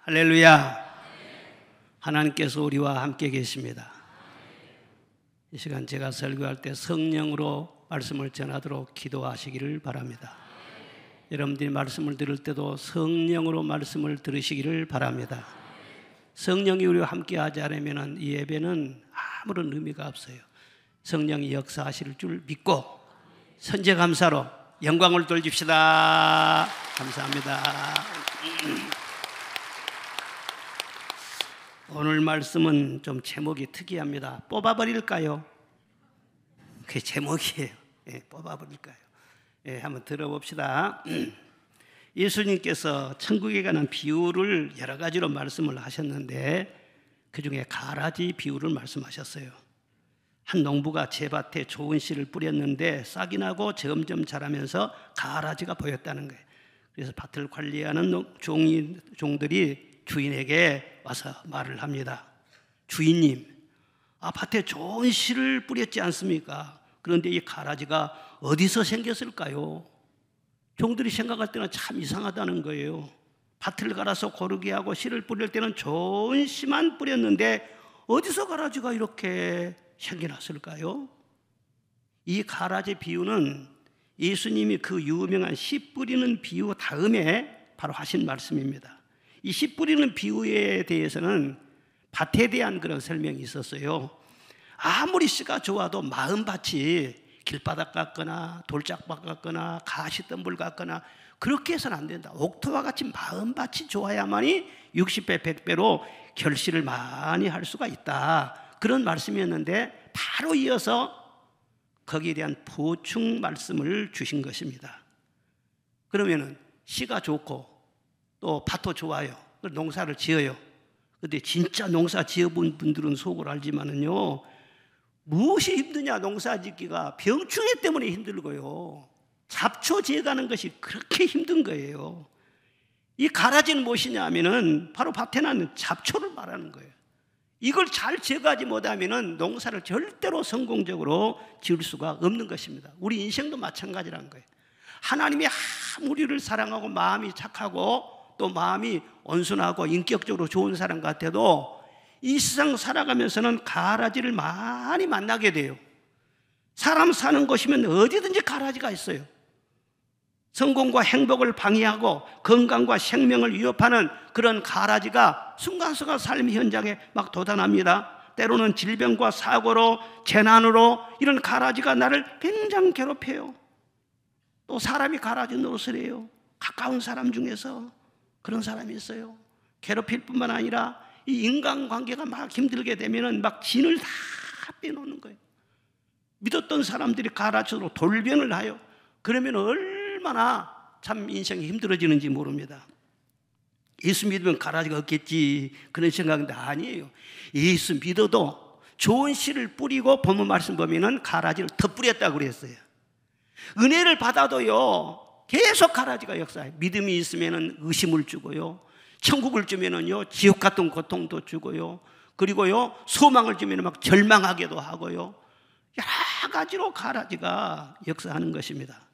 할렐루야. 하나님께서 우리와 함께 계십니다. 이 시간 제가 설교할 때 성령으로 말씀을 전하도록 기도하시기를 바랍니다. 여러분들이 말씀을 들을 때도 성령으로 말씀을 들으시기를 바랍니다. 성령이 우리와 함께 하지 않으면 이 예배는 아무런 의미가 없어요. 성령이 역사하실 줄 믿고 선제감사로 영광을 돌립시다. 감사합니다. 오늘 말씀은 좀 제목이 특이합니다. 뽑아버릴까요? 그게 제목이에요. 뽑아버릴까요? 한번 들어봅시다. 예수님께서 천국에 가는 비유를 여러 가지로 말씀을 하셨는데 그 중에 가라지 비유를 말씀하셨어요. 한 농부가 제 밭에 좋은 씨를 뿌렸는데 싹이 나고 점점 자라면서 가라지가 보였다는 거예요. 그래서 밭을 관리하는 종들이 주인에게 와서 말을 합니다. 주인님, 밭에 좋은 씨를 뿌렸지 않습니까? 그런데 이 가라지가 어디서 생겼을까요? 종들이 생각할 때는 참 이상하다는 거예요. 밭을 갈아서 고르게 하고 씨를 뿌릴 때는 좋은 씨만 뿌렸는데 어디서 가라지가 이렇게 생겨났을까요? 이 가라지 비유는 예수님이 그 유명한 씨 뿌리는 비유 다음에 바로 하신 말씀입니다. 이 씨 뿌리는 비유에 대해서는 밭에 대한 그런 설명이 있었어요. 아무리 씨가 좋아도 마음밭이 길바닥 같거나 돌짝밭 같거나 가시덤불 같거나 그렇게 해서는 안 된다. 옥토와 같이 마음밭이 좋아야만이 60배, 100배로 결실을 많이 할 수가 있다. 그런 말씀이었는데 바로 이어서 거기에 대한 보충 말씀을 주신 것입니다. 그러면은 씨가 좋고 또 밭도 좋아요. 농사를 지어요. 근데 진짜 농사 지어본 분들은 속을 알지만은요, 무엇이 힘드냐? 농사 짓기가 병충해 때문에 힘들고요, 잡초 지어가는 것이 그렇게 힘든 거예요. 이 가라지는 무엇이냐 하면은 바로 밭에 나는 잡초를 말하는 거예요. 이걸 잘 제거하지 못하면은 농사를 절대로 성공적으로 지을 수가 없는 것입니다. 우리 인생도 마찬가지라는 거예요. 하나님이 우리를 사랑하고 마음이 착하고 또 마음이 온순하고 인격적으로 좋은 사람 같아도 이 세상 살아가면서는 가라지를 많이 만나게 돼요. 사람 사는 곳이면 어디든지 가라지가 있어요. 성공과 행복을 방해하고 건강과 생명을 위협하는 그런 가라지가 순간순간 삶의 현장에 막 돋아납니다. 때로는 질병과 사고로, 재난으로 이런 가라지가 나를 굉장히 괴롭혀요. 또 사람이 가라지 노릇을 해요. 가까운 사람 중에서 그런 사람이 있어요. 괴롭힐 뿐만 아니라 이 인간관계가 막 힘들게 되면은 막 진을 다 빼놓는 거예요. 믿었던 사람들이 가라지로 돌변을 하여 그러면 얼마나 참 인생이 힘들어지는지 모릅니다. 예수 믿으면 가라지가 없겠지 그런 생각인데 아니에요. 예수 믿어도 좋은 씨를 뿌리고 본문 말씀 보면은 가라지를 더 뿌렸다고 그랬어요. 은혜를 받아도요 계속 가라지가 역사해요. 믿음이 있으면은 의심을 주고요, 천국을 주면은요 지옥 같은 고통도 주고요, 그리고요 소망을 주면은 막 절망하게도 하고요, 여러 가지로 가라지가 역사하는 것입니다.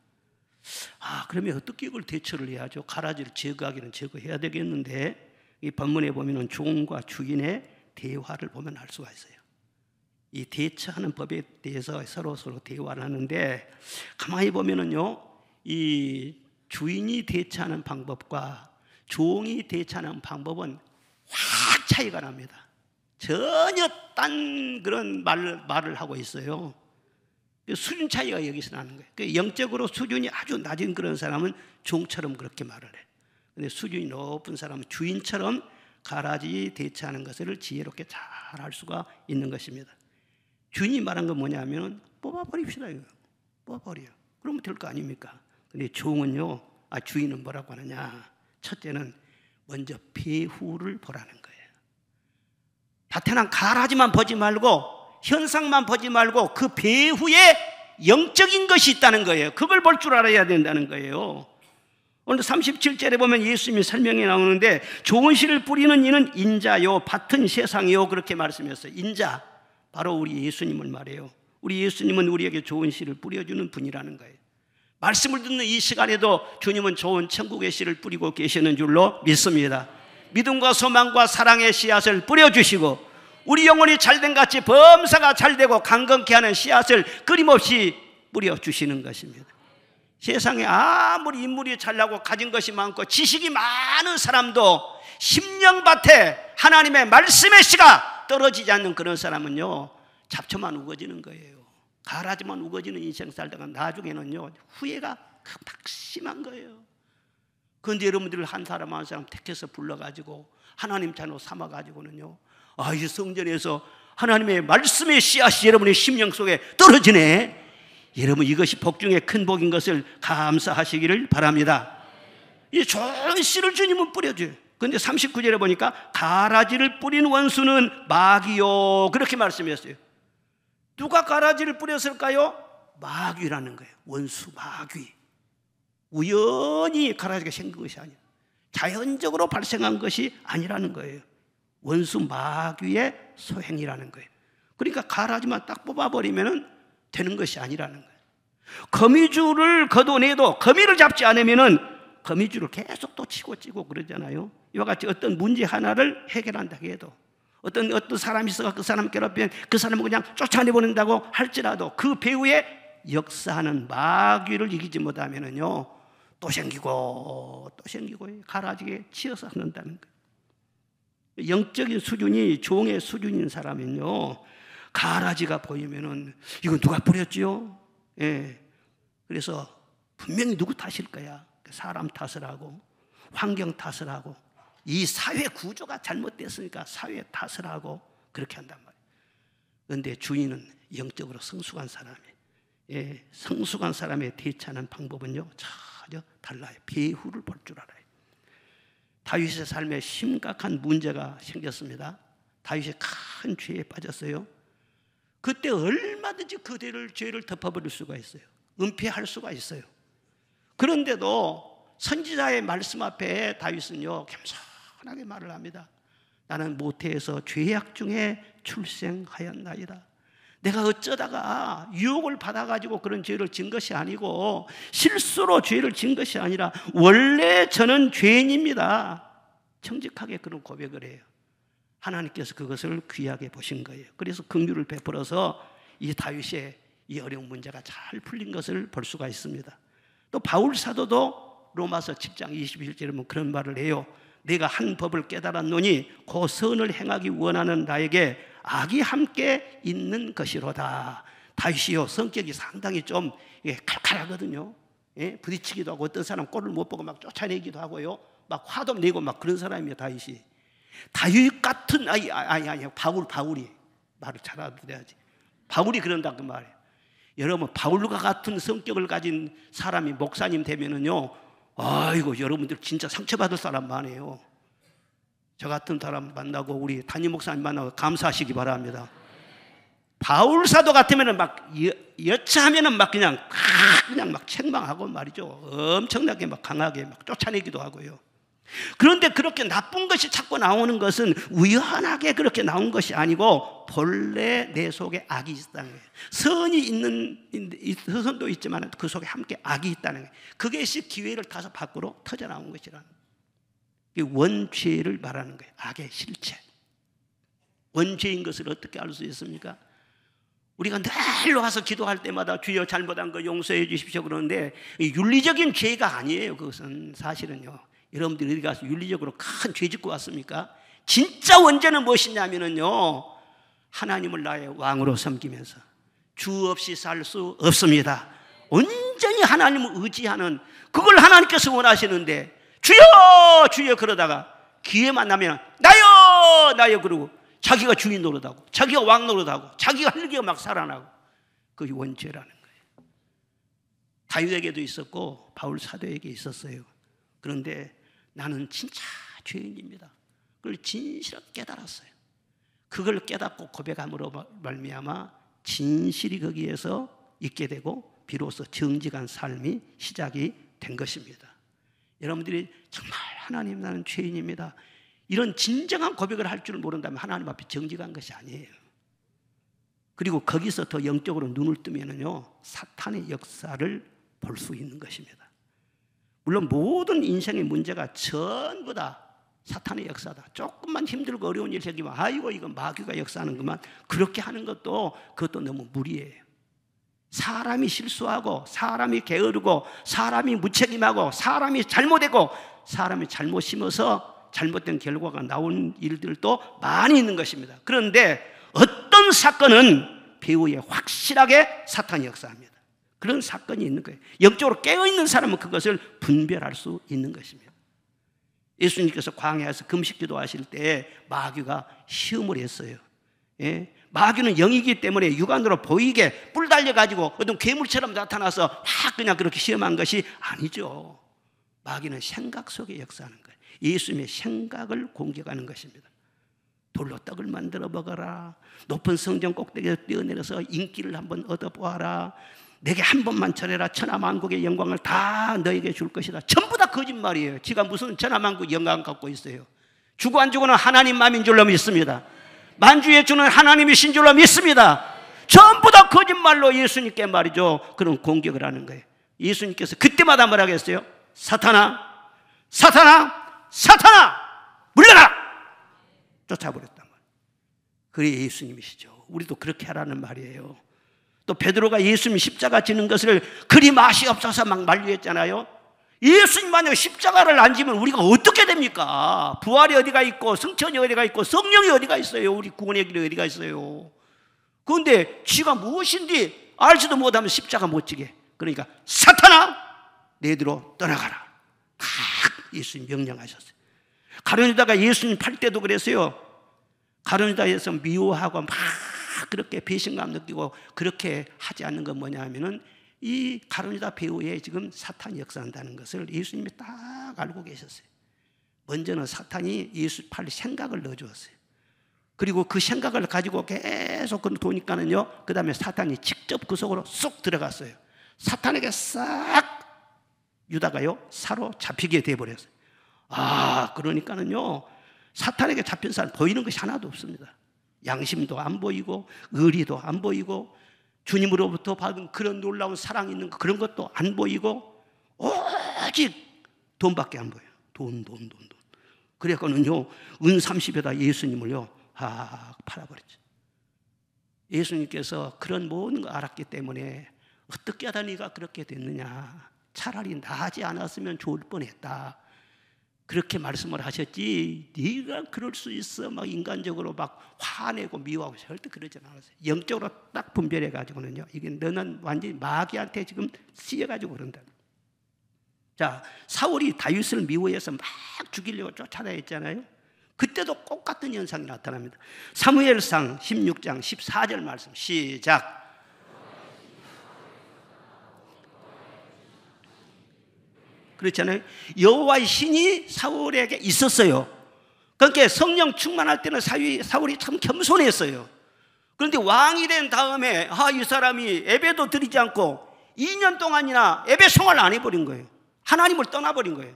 그러면 어떻게 이걸 대처를 해야죠? 가라지를 제거하기는 제거해야 되겠는데 이 본문에 보면은 종과 주인의 대화를 보면 알 수가 있어요. 이 대처하는 법에 대해서 서로 대화를 하는데 가만히 보면은요 이 주인이 대처하는 방법과 종이 대처하는 방법은 확 차이가 납니다. 전혀 딴 그런 말을 하고 있어요. 수준 차이가 여기서 나는 거예요. 영적으로 수준이 아주 낮은 그런 사람은 종처럼 그렇게 말을 해요. 근데 수준이 높은 사람은 주인처럼 가라지 대처하는 것을 지혜롭게 잘 할 수가 있는 것입니다. 주인이 말한 건 뭐냐면 뽑아버립시다. 이거. 뽑아버려요. 그러면 될 거 아닙니까? 근데 종은요, 주인은 뭐라고 하느냐? 첫째는 먼저 배후를 보라는 거예요. 밭에 난 가라지만 보지 말고 현상만 보지 말고 그 배후에 영적인 것이 있다는 거예요. 그걸 볼 줄 알아야 된다는 거예요. 오늘 37절에 보면 예수님이 설명이 나오는데 좋은 씨를 뿌리는 이는 인자요 밭은 세상이요 그렇게 말씀했어요. 인자, 바로 우리 예수님을 말해요. 우리 예수님은 우리에게 좋은 씨를 뿌려주는 분이라는 거예요. 말씀을 듣는 이 시간에도 주님은 좋은 천국의 씨를 뿌리고 계시는 줄로 믿습니다. 믿음과 소망과 사랑의 씨앗을 뿌려주시고 우리 영혼이 잘된 같이 범사가 잘되고 강건케 하는 씨앗을 끊임없이 뿌려주시는 것입니다. 세상에 아무리 인물이 잘나고 가진 것이 많고 지식이 많은 사람도 심령밭에 하나님의 말씀의 씨가 떨어지지 않는 그런 사람은요, 잡초만 우거지는 거예요. 가라지만 우거지는 인생 살다가 나중에는요, 후회가 막심한 거예요. 그런데 여러분들 한 사람 한 사람 택해서 불러가지고 하나님 자녀 삼아가지고는요, 이 성전에서 하나님의 말씀의 씨앗이 여러분의 심령 속에 떨어지네. 여러분, 이것이 복 중에 큰 복인 것을 감사하시기를 바랍니다. 이 좋은 씨를 주님은 뿌려줘요. 그런데 39절에 보니까 가라지를 뿌린 원수는 마귀요, 그렇게 말씀했어요. 누가 가라지를 뿌렸을까요? 마귀라는 거예요. 원수, 마귀. 우연히 가라지가 생긴 것이 아니에요. 자연적으로 발생한 것이 아니라는 거예요. 원수 마귀의 소행이라는 거예요. 그러니까 가라지만 딱 뽑아버리면 되는 것이 아니라는 거예요. 거미줄을 걷어내도 거미를 잡지 않으면 거미줄을 계속 또 치고 찌고 그러잖아요. 이와 같이 어떤 문제 하나를 해결한다고 해도 어떤 사람이 있어서 그 사람 괴롭히면 그 사람을 그냥 쫓아내보낸다고 할지라도 그 배후에 역사하는 마귀를 이기지 못하면은요, 또 생기고 또 생기고 가라지게 치어서 한다는 거예요. 영적인 수준이 종의 수준인 사람은요, 가라지가 보이면은 이거 누가 뿌렸지요? 예. 그래서 분명히 누구 탓일 거야. 사람 탓을 하고 환경 탓을 하고 이 사회 구조가 잘못됐으니까 사회 탓을 하고 그렇게 한단 말이에요. 그런데 주인은 영적으로 성숙한 사람이에요. 예, 성숙한 사람의 대처하는 방법은요, 전혀 달라요. 배후를 볼 줄 알아요. 다윗의 삶에 심각한 문제가 생겼습니다. 다윗이 큰 죄에 빠졌어요. 그때 얼마든지 그 죄를 덮어버릴 수가 있어요. 은폐할 수가 있어요. 그런데도 선지자의 말씀 앞에 다윗은요, 겸손하게 말을 합니다. 나는 모태에서 죄악 중에 출생하였나이다. 내가 어쩌다가 유혹을 받아가지고 그런 죄를 진 것이 아니고 실수로 죄를 진 것이 아니라 원래 저는 죄인입니다. 정직하게 그런 고백을 해요. 하나님께서 그것을 귀하게 보신 거예요. 그래서 긍휼을 베풀어서 이 다윗의 이 어려운 문제가 잘 풀린 것을 볼 수가 있습니다. 또 바울 사도도 로마서 10장 21절에 보면 그런 말을 해요. 내가 한 법을 깨달았노니 그 선을 행하기 원하는 나에게 악이 함께 있는 것이로다. 다윗이요, 성격이 상당히 좀 칼칼하거든요. 예? 부딪히기도 하고 어떤 사람 꼴을 못 보고 막 쫓아내기도 하고요, 막 화도 내고 막 그런 사람이에요. 다윗 같은 바울이 말을 잘 알아들어야지. 바울이 그런다 그 말이에요. 여러분, 바울과 같은 성격을 가진 사람이 목사님 되면은요, 아이고, 여러분들 진짜 상처받을 사람 많아요. 저 같은 사람 만나고 우리 담임 목사님 만나고 감사하시기 바랍니다. 바울 사도 같으면은 막 여차하면은 막 그냥 막 책망하고 말이죠. 엄청나게 막 강하게 막 쫓아내기도 하고요. 그런데 그렇게 나쁜 것이 자꾸 나오는 것은 우연하게 그렇게 나온 것이 아니고 본래 내 속에 악이 있다는 거예요. 선이 있는 선도 있지만 그 속에 함께 악이 있다는 거예요. 그것이 기회를 타서 밖으로 터져 나온 것이라는 거예요. 원죄를 말하는 거예요. 악의 실체. 원죄인 것을 어떻게 알 수 있습니까? 우리가 늘 와서 기도할 때마다 주여 잘못한 거 용서해 주십시오 그러는데 윤리적인 죄가 아니에요. 그것은 사실은요. 여러분들이 어디 가서 윤리적으로 큰 죄 짓고 왔습니까? 진짜 원죄는 무엇이냐면요, 하나님을 나의 왕으로 섬기면서 주 없이 살 수 없습니다. 온전히 하나님을 의지하는, 그걸 하나님께서 원하시는데 주여 주여 그러다가 기회만 나면 나요 그러고 자기가 주인 노릇하고 자기가 왕 노릇하고 자기가 할 일이 막 살아나고, 그게 원죄라는 거예요. 다윗에게도 있었고 바울 사도에게 있었어요. 그런데 나는 진짜 죄인입니다. 그걸 진실하게 깨달았어요. 그걸 깨닫고 고백함으로 말미암아 진실이 거기에서 있게 되고 비로소 정직한 삶이 시작이 된 것입니다. 여러분들이 정말 하나님 나는 죄인입니다, 이런 진정한 고백을 할 줄 모른다면 하나님 앞에 정직한 것이 아니에요. 그리고 거기서 더 영적으로 눈을 뜨면은요, 사탄의 역사를 볼 수 있는 것입니다. 물론 모든 인생의 문제가 전부 다 사탄의 역사다. 조금만 힘들고 어려운 일 생기면 아이고 이거 마귀가 역사하는구만. 그렇게 하는 그것도 너무 무리예요. 사람이 실수하고 사람이 게으르고 사람이 무책임하고 사람이 잘못되고 사람이 잘못 심어서 잘못된 결과가 나온 일들도 많이 있는 것입니다. 그런데 어떤 사건은 배후에 확실하게 사탄이 역사합니다. 그런 사건이 있는 거예요. 영적으로 깨어있는 사람은 그것을 분별할 수 있는 것입니다. 예수님께서 광야에서 금식 기도하실 때 마귀가 시험을 했어요. 예? 마귀는 영이기 때문에 육안으로 보이게 뿔 달려가지고 어떤 괴물처럼 나타나서 막 그냥 그렇게 시험한 것이 아니죠. 마귀는 생각 속에 역사하는 거예요. 예수님의 생각을 공격하는 것입니다. 돌로 떡을 만들어 먹어라. 높은 성전 꼭대기에서 뛰어내려서 인기를 한번 얻어보아라. 내게 한 번만 절해라. 천하만국의 영광을 다 너에게 줄 것이다. 전부 다 거짓말이에요. 지가 무슨 천하만국 영광 갖고 있어요. 주고 안 주고는 하나님 마음인 줄로 믿습니다. 만주의 주는 하나님이신 줄로 믿습니다. 전부 다 거짓말로 예수님께 말이죠. 그런 공격을 하는 거예요. 예수님께서 그때마다 뭐라고 했어요? 사탄아, 사탄아, 사탄아, 물러라! 쫓아버렸단 말이에요. 그게 예수님이시죠. 우리도 그렇게 하라는 말이에요. 또 베드로가 예수님 십자가 지는 것을 그리 맛이 없어서 막 만류했잖아요. 예수님 만약 십자가를 안 지면 우리가 어떻게 됩니까? 부활이 어디가 있고 성천이 어디가 있고 성령이 어디가 있어요? 우리 구원의 길이 어디가 있어요? 그런데 지가 무엇인지 알지도 못하면 십자가 못 지게. 그러니까 사탄아 내뒤로 떠나가라. 딱 예수님 명령하셨어요. 가룟 유다가 예수님 팔 때도 그랬어요. 가룟 유다에서 미워하고 막 그렇게 배신감 느끼고 그렇게 하지 않는 건 뭐냐 하면은 이 가룟 유다 배후에 지금 사탄이 역사한다는 것을 예수님이 딱 알고 계셨어요. 먼저는 사탄이 예수 팔 생각을 넣어주었어요. 그리고 그 생각을 가지고 계속 도니까는요, 그 다음에 사탄이 직접 그 속으로 쏙 들어갔어요. 사탄에게 싹 유다가요 사로잡히게 돼버렸어요. 아, 그러니까는요 사탄에게 잡힌 사람 보이는 것이 하나도 없습니다. 양심도 안 보이고 의리도 안 보이고 주님으로부터 받은 그런 놀라운 사랑이 있는 거, 그런 것도 안 보이고 오직 돈밖에 안 보여요. 돈. 그래서는요 은 30에다 예수님을요 팔아버렸죠. 예수님께서 그런 모든 걸 알았기 때문에 어떻게 하다 네가 그렇게 됐느냐, 차라리 나지 않았으면 좋을 뻔했다, 그렇게 말씀을 하셨지 네가 그럴 수 있어 막 인간적으로 막 화내고 미워하고 절대 그러지 않았어요. 영적으로 딱 분별해 가지고는요, 이게 너는 완전히 마귀한테 지금 쓰여가지고 그런다. 자, 사울이 다윗을 미워해서 막 죽이려고 쫓아다녔잖아요. 그때도 똑같은 현상이 나타납니다. 사무엘상 16장 14절 말씀 시작. 그렇잖아요. 여호와의 신이 사울에게 있었어요. 그러니까 성령 충만할 때는 사울이 참 겸손했어요. 그런데 왕이 된 다음에 이 사람이 예배도 드리지 않고 2년 동안이나 예배 생활을 안 해버린 거예요. 하나님을 떠나버린 거예요.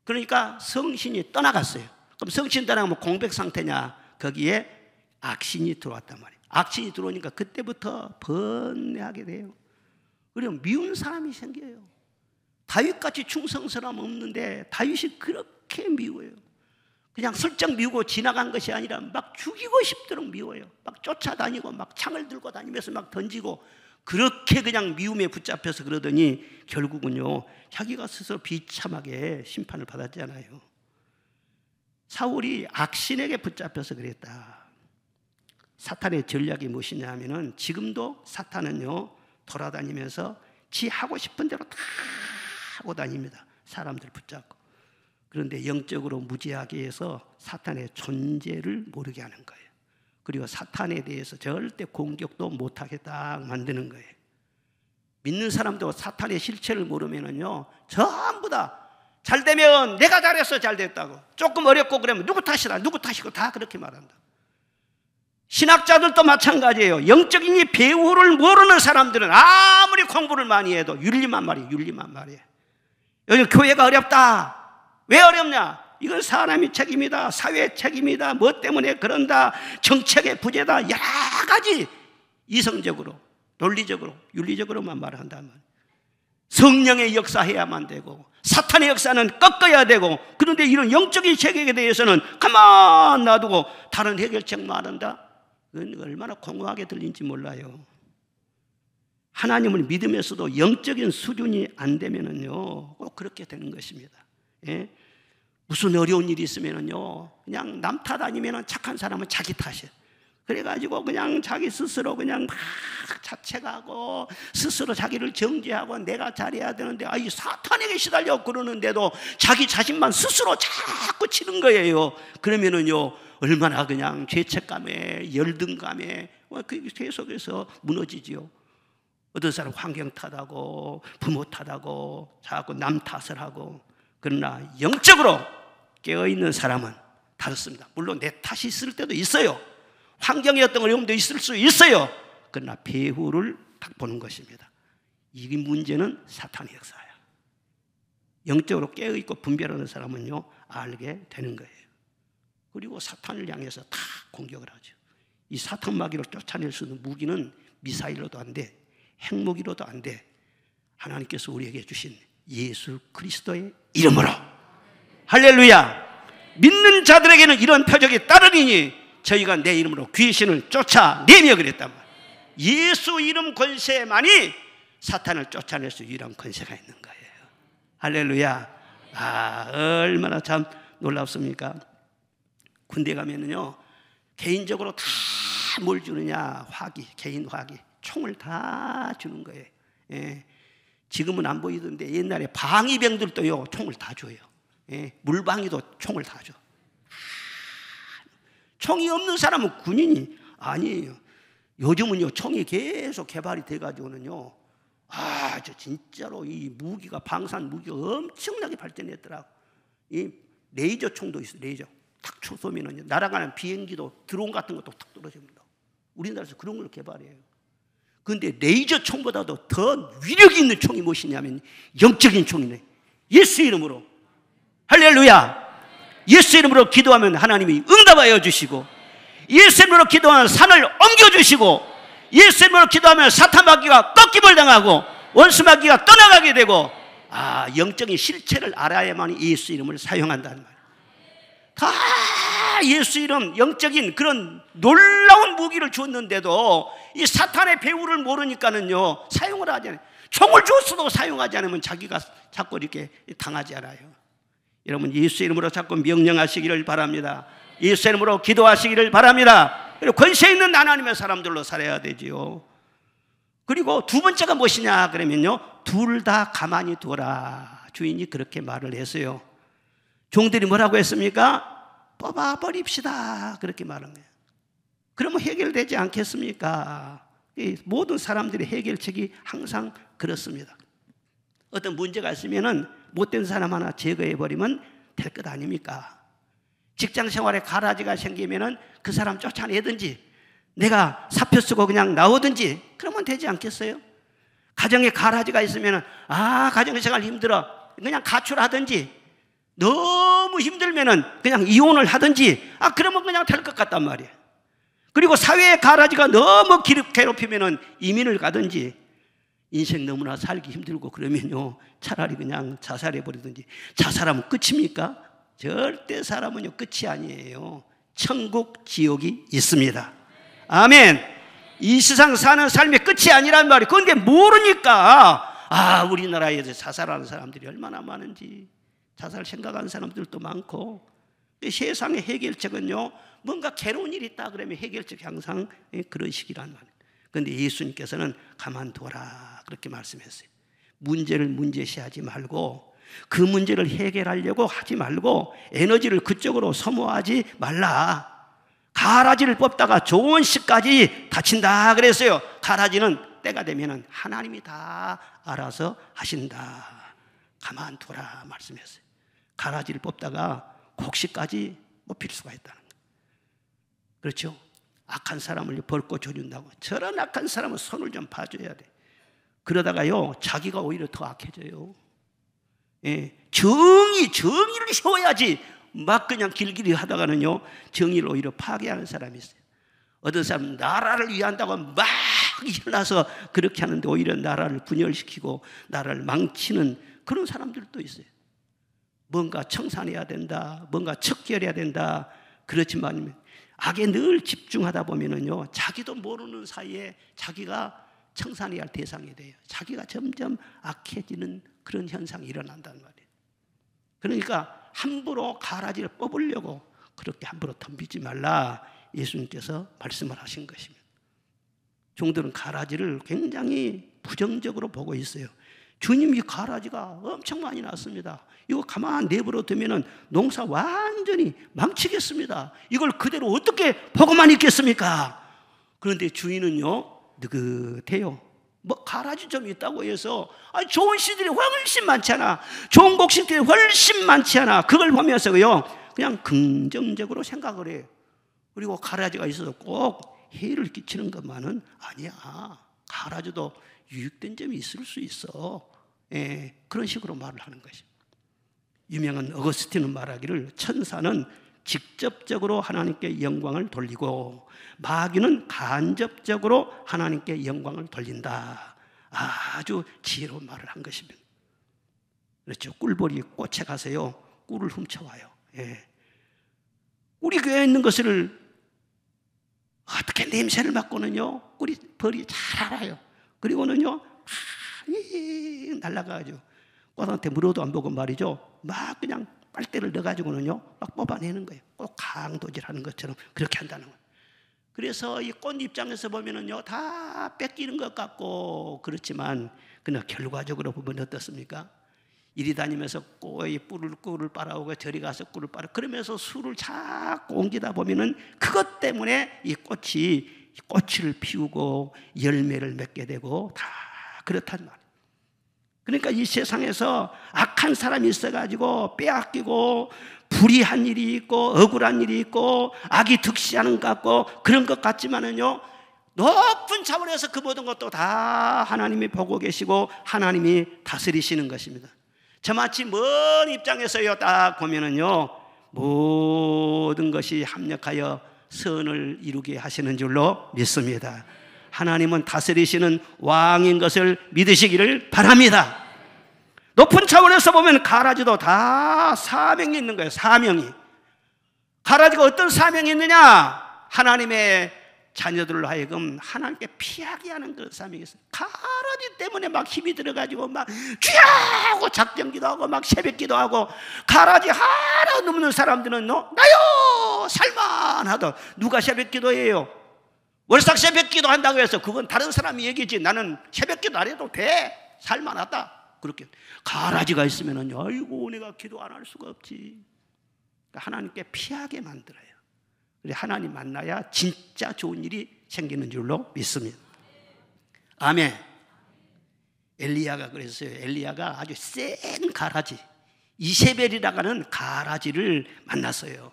그러니까 성신이 떠나갔어요. 그럼 성신 떠나가면 공백 상태냐? 거기에 악신이 들어왔단 말이에요. 악신이 들어오니까 그때부터 번뇌하게 돼요. 그리고 미운 사람이 생겨요. 다윗같이 충성스러움 없는데 다윗이 그렇게 미워요. 그냥 슬쩍 미우고 지나간 것이 아니라 막 죽이고 싶도록 미워요. 막 쫓아다니고 막 창을 들고 다니면서 막 던지고 그렇게 그냥 미움에 붙잡혀서 그러더니 결국은요 자기가 스스로 비참하게 심판을 받았잖아요. 사울이 악신에게 붙잡혀서 그랬다. 사탄의 전략이 무엇이냐 하면은 지금도 사탄은요 돌아다니면서 지 하고 싶은 대로 다 하고 다닙니다. 사람들 붙잡고. 그런데 영적으로 무지하게 해서 사탄의 존재를 모르게 하는 거예요. 그리고 사탄에 대해서 절대 공격도 못하게 딱 만드는 거예요. 믿는 사람도 사탄의 실체를 모르면은요 전부 다 잘되면 내가 잘했어 잘됐다고, 조금 어렵고 그러면 누구 탓이다 누구 탓이고 다 그렇게 말한다. 신학자들도 마찬가지예요. 영적인 이 배후를 모르는 사람들은 아무리 공부를 많이 해도 윤리만 말이에요. 요즘 교회가 어렵다. 왜 어렵냐? 이건 사람의 책임이다, 사회의 책임이다, 뭐 때문에 그런다, 정책의 부재다, 여러 가지 이성적으로, 논리적으로, 윤리적으로만 말한다면 성령의 역사해야만 되고 사탄의 역사는 꺾어야 되고, 그런데 이런 영적인 세계에 대해서는 가만 놔두고 다른 해결책만 한다? 그건 얼마나 공허하게 들린지 몰라요. 하나님을 믿으면서도 영적인 수준이 안 되면은요, 꼭 그렇게 되는 것입니다. 예? 무슨 어려운 일이 있으면은요, 그냥 남 탓 아니면은 착한 사람은 자기 탓이에요. 그래가지고 그냥 자기 스스로 그냥 막 자책하고 스스로 자기를 정죄하고 내가 잘해야 되는데, 이 사탄에게 시달려 그러는데도 자기 자신만 스스로 자꾸 치는 거예요. 그러면은요, 얼마나 그냥 죄책감에 열등감에 그 계속해서 무너지지요. 어떤 사람 환경 탓하고 부모 탓하고 자꾸 남 탓을 하고. 그러나 영적으로 깨어있는 사람은 다릅니다. 물론 내 탓이 있을 때도 있어요. 환경의 어떤 어려움도 있을 수 있어요. 그러나 배후를 딱 보는 것입니다. 이 문제는 사탄의 역사예요. 영적으로 깨어있고 분별하는 사람은요, 알게 되는 거예요. 그리고 사탄을 향해서 다 공격을 하죠. 이 사탄 마귀를 쫓아낼 수 있는 무기는 미사일로도 안 돼, 핵무기로도 안 돼. 하나님께서 우리에게 주신 예수 그리스도의 이름으로. 할렐루야. 믿는 자들에게는 이런 표적이 따르리니 저희가 내 이름으로 귀신을 쫓아내며 그랬단 말이에요. 예수 이름 권세만이 사탄을 쫓아낼 수 유일한 권세가 있는 거예요. 할렐루야. 얼마나 참 놀랍습니까? 군대 가면은요, 개인적으로 다 뭘 주느냐? 화기, 개인 화기, 총을 다 주는 거예요. 예. 지금은 안 보이던데 옛날에 방위병들도요, 총을 다 줘요. 예. 물방위도 총을 다 줘. 총이 없는 사람은 군인이 아니에요. 요즘은요, 총이 계속 개발이 돼가지고는요, 저 진짜로 이 무기가, 방산 무기가 엄청나게 발전했더라고. 이 레이저 총도 있어요. 레이저 탁 쏘면은 날아가는 비행기도 드론 같은 것도 탁 떨어집니다. 우리나라에서 그런 걸 개발해요. 그런데 레이저 총보다도 더 위력이 있는 총이 무엇이냐면 영적인 총이네. 예수 이름으로. 할렐루야. 예수 이름으로 기도하면 하나님이 응답하여 주시고, 예수 이름으로 기도하면 산을 옮겨주시고, 예수 이름으로 기도하면 사탄 마귀가 꺾임을 당하고 원수 마귀가 떠나가게 되고, 영적인 실체를 알아야만 예수 이름을 사용한다는 말이에요. 다 예수 이름, 영적인 그런 놀라운 무기를 줬는데도 이 사탄의 배후를 모르니까는요, 사용을 하지 않아요. 총을 줬어도 사용하지 않으면 자기가 자꾸 이렇게 당하지 않아요. 여러분, 예수 이름으로 자꾸 명령하시기를 바랍니다. 예수 이름으로 기도하시기를 바랍니다. 그리고 권세 있는 하나님의 사람들로 살아야 되지요. 그리고 두 번째가 무엇이냐 그러면요, 둘 다 가만히 둬라. 주인이 그렇게 말을 했어요. 종들이 뭐라고 했습니까? 뽑아버립시다. 그렇게 말한 거예요. 그러면 해결되지 않겠습니까? 이 모든 사람들의 해결책이 항상 그렇습니다. 어떤 문제가 있으면은 못된 사람 하나 제거해버리면 될 것 아닙니까? 직장 생활에 가라지가 생기면은 그 사람 쫓아내든지 내가 사표 쓰고 그냥 나오든지 그러면 되지 않겠어요? 가정에 가라지가 있으면은 가정생활 힘들어 그냥 가출하든지, 너무 힘들면은 그냥 이혼을 하든지, 그러면 그냥 될 것 같단 말이에요. 그리고 사회에 가라지가 너무 괴롭히면은 이민을 가든지, 인생 너무나 살기 힘들고 그러면요, 차라리 그냥 자살해버리든지. 자살하면 끝입니까? 절대 사람은요, 끝이 아니에요. 천국, 지옥이 있습니다. 아멘. 이 세상 사는 삶의 끝이 아니란 말이에요. 그런데 모르니까 우리나라에서 자살하는 사람들이 얼마나 많은지, 자살 생각하는 사람들도 많고. 세상의 해결책은요, 뭔가 괴로운 일이 있다 그러면 해결책이 항상 그런 식이란 말이에요. 그런데 예수님께서는 가만둬라 그렇게 말씀했어요. 문제를 문제시하지 말고, 그 문제를 해결하려고 하지 말고 에너지를 그쪽으로 소모하지 말라. 가라지를 뽑다가 좋은 씨까지 다친다 그랬어요. 가라지는 때가 되면 하나님이 다 알아서 하신다. 가만둬라 말씀했어요. 가라지를 뽑다가 곡식까지 뽑힐 수가 있다는 거예요. 그렇죠? 악한 사람을 벌고 조준다고. 저런 악한 사람은 손을 좀 봐줘야 돼. 그러다가요, 자기가 오히려 더 악해져요. 예, 정의를 세워야지. 막 그냥 길길이 하다가는요, 정의를 오히려 파괴하는 사람이 있어요. 어떤 사람은 나라를 위한다고 막 일어나서 그렇게 하는데 오히려 나라를 분열시키고 나라를 망치는 그런 사람들도 있어요. 뭔가 청산해야 된다, 뭔가 척결해야 된다. 그렇지만 악에 늘 집중하다 보면은요, 자기도 모르는 사이에 자기가 청산해야 할 대상이 돼요. 자기가 점점 악해지는 그런 현상이 일어난단 말이에요. 그러니까 함부로 가라지를 뽑으려고 그렇게 함부로 덤비지 말라, 예수님께서 말씀을 하신 것입니다. 종들은 가라지를 굉장히 부정적으로 보고 있어요. 주님이 가라지가 엄청 많이 났습니다. 이거 가만 내버려 두면은 농사 완전히 망치겠습니다. 이걸 그대로 어떻게 보고만 있겠습니까? 그런데 주인은요, 느긋해요. 뭐 가라지 좀 있다고 해서 좋은 씨들이 훨씬 많잖아, 좋은 곡식들이 훨씬 많지 않아. 그걸 보면서요 그냥 긍정적으로 생각을 해요. 그리고 가라지가 있어서 꼭 해를 끼치는 것만은 아니야. 가라지도 유익된 점이 있을 수 있어. 그런 식으로 말을 하는 것입니다. 유명한 어거스틴은 말하기를 천사는 직접적으로 하나님께 영광을 돌리고 마귀는 간접적으로 하나님께 영광을 돌린다. 아주 지혜로운 말을 한 것입니다. 그렇죠. 꿀벌이 꽃에 가서요 꿀을 훔쳐와요. 꿀이 교회에 있는 것을 어떻게 냄새를 맡고는요 벌이 잘 알아요. 그리고는요 날아가가지고 꽃한테 물어도 안 보고 말이죠, 막 그냥 빨대를 넣어가지고는요 막 뽑아내는 거예요. 꼭 강도질하는 것처럼 그렇게 한다는 거예요. 그래서 이 꽃 입장에서 보면은요 다 뺏기는 것 같고 그렇지만 그러나 결과적으로 보면 어떻습니까? 이리 다니면서 꼬의 꿀을 빨아오고 저리 가서 꿀을 빨아, 그러면서 술을 자꾸 옮기다 보면은 그것 때문에 이 꽃을 피우고 열매를 맺게 되고 다 그렇단 말이에요. 그러니까 이 세상에서 악한 사람이 있어가지고 빼앗기고 불의한 일이 있고 억울한 일이 있고 악이 득시하는 것 같고 그런 것 같지만은요, 높은 차원에서 그 모든 것도 다 하나님이 보고 계시고 하나님이 다스리시는 것입니다. 저마치 먼 입장에서요 딱 보면은요 모든 것이 합력하여 선을 이루게 하시는 줄로 믿습니다. 하나님은 다스리시는 왕인 것을 믿으시기를 바랍니다. 높은 차원에서 보면 가라지도 다 사명이 있는 거예요. 사명이. 가라지가 어떤 사명이 있느냐? 하나님의 자녀들로 하여금 하나님께 피하게 하는 그런 사명이 있어요. 가라지 때문에 막 힘이 들어가지고 막 주야하고 작정기도 하고 막 새벽기도 하고, 가라지 하나 넘는 사람들은 나요 살만하다. 누가 새벽기도해요? 월삭 새벽기도 한다고 해서 그건 다른 사람이 얘기지, 나는 새벽기도 안 해도 돼, 살만하다. 그렇게 가라지가 있으면은요, 아이고 내가 기도 안 할 수가 없지. 하나님께 피하게 만들어요. 하나님 만나야 진짜 좋은 일이 생기는 줄로 믿습니다. 아멘. 엘리야가 그랬어요. 엘리야가 아주 센 가라지, 이세벨이라고 하는 가라지를 만났어요.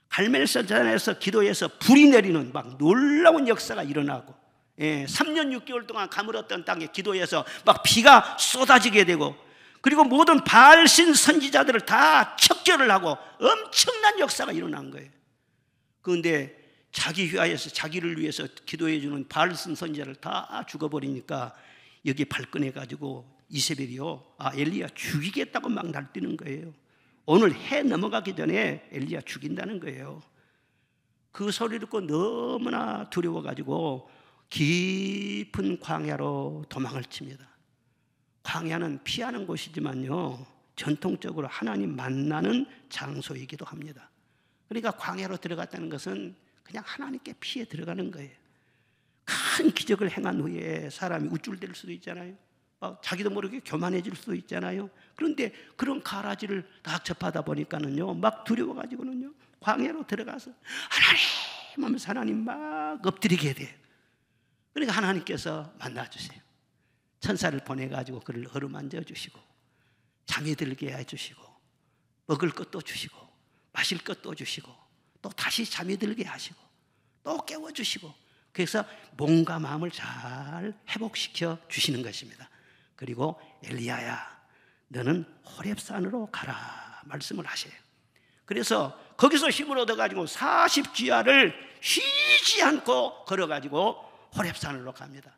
갈멜산에서 기도해서 불이 내리는 막 놀라운 역사가 일어나고, 3년 6개월 동안 가물었던 땅에 기도해서 막 비가 쏟아지게 되고, 그리고 모든 바알신 선지자들을 다 척결을 하고 엄청난 역사가 일어난 거예요. 그런데 자기 휘하에서 자기를 위해서 기도해 주는 바알신 선지자를 다 죽어버리니까 여기 발끈해 가지고 이세벨이요, 엘리야 죽이겠다고 막 날뛰는 거예요. 오늘 해 넘어가기 전에 엘리야 죽인다는 거예요. 그 소리를 듣고 너무나 두려워 가지고 깊은 광야로 도망을 칩니다. 광야는 피하는 곳이지만요, 전통적으로 하나님 만나는 장소이기도 합니다. 그러니까 광야로 들어갔다는 것은 그냥 하나님께 피해 들어가는 거예요. 큰 기적을 행한 후에 사람이 우쭐댈 수도 있잖아요. 자기도 모르게 교만해질 수도 있잖아요. 그런데 그런 가라지를 딱 접하다 보니까는요, 막 두려워가지고는요, 광야로 들어가서 하나님 하면서 하나님 막 엎드리게 돼요. 그러니까 하나님께서 만나주세요. 천사를 보내가지고 그를 어루만져 주시고 잠이 들게 해주시고 먹을 것도 주시고 마실 것도 주시고 또 다시 잠이 들게 하시고 또 깨워주시고, 그래서 몸과 마음을 잘 회복시켜 주시는 것입니다. 그리고 엘리야야 너는 호렙산으로 가라 말씀을 하세요. 그래서 거기서 힘을 얻어가지고 40주야를 쉬지 않고 걸어가지고 호렙산으로 갑니다.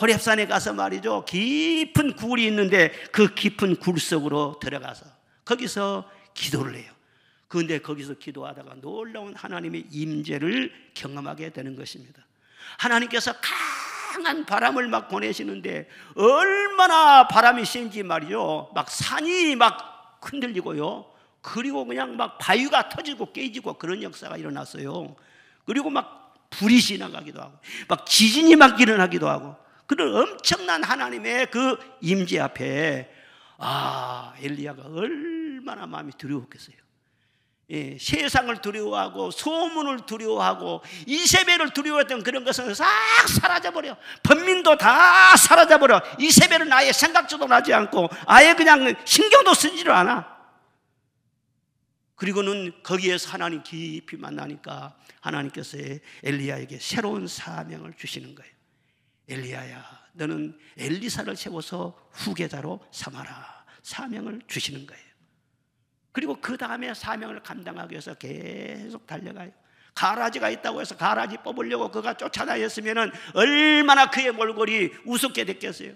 호렙산에 가서 말이죠, 깊은 굴이 있는데 그 깊은 굴 속으로 들어가서 거기서 기도를 해요. 그런데 거기서 기도하다가 놀라운 하나님의 임재를 경험하게 되는 것입니다. 하나님께서 강한 바람을 막 보내시는데 얼마나 바람이 센지 말이죠, 막 산이 막 흔들리고요, 그리고 그냥 막 바위가 터지고 깨지고 그런 역사가 일어났어요. 그리고 막 불이 지나가기도 하고 막 지진이 막 일어나기도 하고, 그런 엄청난 하나님의 그 임재 앞에 엘리야가 얼마나 마음이 두려웠겠어요. 예, 세상을 두려워하고 소문을 두려워하고 이세벨을 두려워했던 그런 것은 싹 사라져버려. 번민도 다 사라져버려. 이세벨은 아예 생각지도 나지 않고 아예 그냥 신경도 쓰지를 않아. 그리고는 거기에서 하나님 깊이 만나니까 하나님께서 엘리야에게 새로운 사명을 주시는 거예요. 엘리야야, 너는 엘리사를 세워서 후계자로 삼아라. 사명을 주시는 거예요. 그리고 그 다음에 사명을 감당하기 위해서 계속 달려가요. 가라지가 있다고 해서 가라지 뽑으려고 그가 쫓아다녔으면 얼마나 그의 몰골이 우습게 됐겠어요.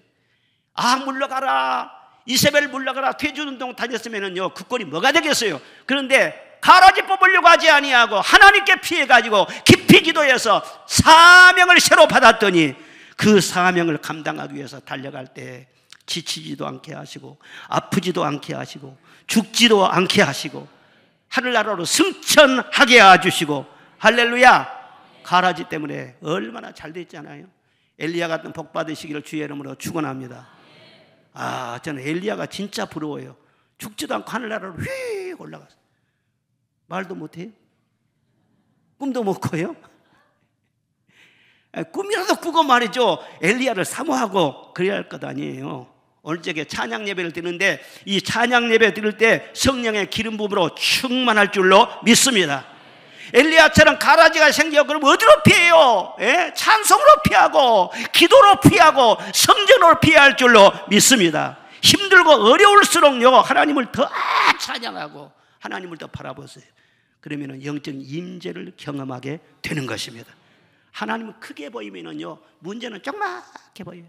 물러가라, 이세벨 물러가라, 퇴주운동 다녔으면요 그 꼴이 뭐가 되겠어요. 그런데 가라지 뽑으려고 하지 아니하고 하나님께 피해가지고 깊이 기도해서 사명을 새로 받았더니 그 사명을 감당하기 위해서 달려갈 때 지치지도 않게 하시고 아프지도 않게 하시고 죽지도 않게 하시고 하늘나라로 승천하게 해주시고, 할렐루야. 가라지 때문에 얼마나 잘 됐잖아요. 엘리야 같은 복 받으시기를 주의 이름으로 축원합니다. 저는 엘리야가 진짜 부러워요. 죽지도 않고 하늘나라로 휙 올라갔어요. 말도 못해요? 꿈도 못 꿔요? 꿈이라도 꾸고 말이죠, 엘리야를 사모하고 그래야 할 것 아니에요. 오늘 저녁에 찬양 예배를 드리는데 이 찬양 예배 드릴 때 성령의 기름 부음으로 충만할 줄로 믿습니다. 엘리야처럼 가라지가 생겨 그럼 어디로 피해요? 찬송으로 피하고 기도로 피하고 성전으로 피해야 할 줄로 믿습니다. 힘들고 어려울수록요 하나님을 더 찬양하고 하나님을 더 바라보세요. 그러면 영적 임재를 경험하게 되는 것입니다. 하나님은 크게 보이면은요 문제는 조그맣게 보여요.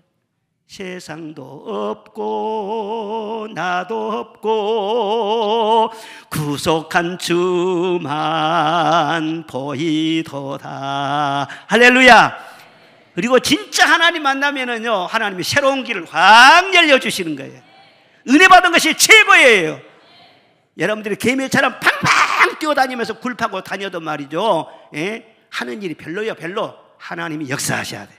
세상도 없고 나도 없고 구속한 주만 보이도다. 할렐루야. 그리고 진짜 하나님 만나면은요 하나님이 새로운 길을 확 열려주시는 거예요. 은혜 받은 것이 최고예요. 여러분들이 개미처럼 팡팡 뛰어다니면서 굴 파고 다녀도 말이죠, 하는 일이 별로예요. 별로. 하나님이 역사하셔야 돼요.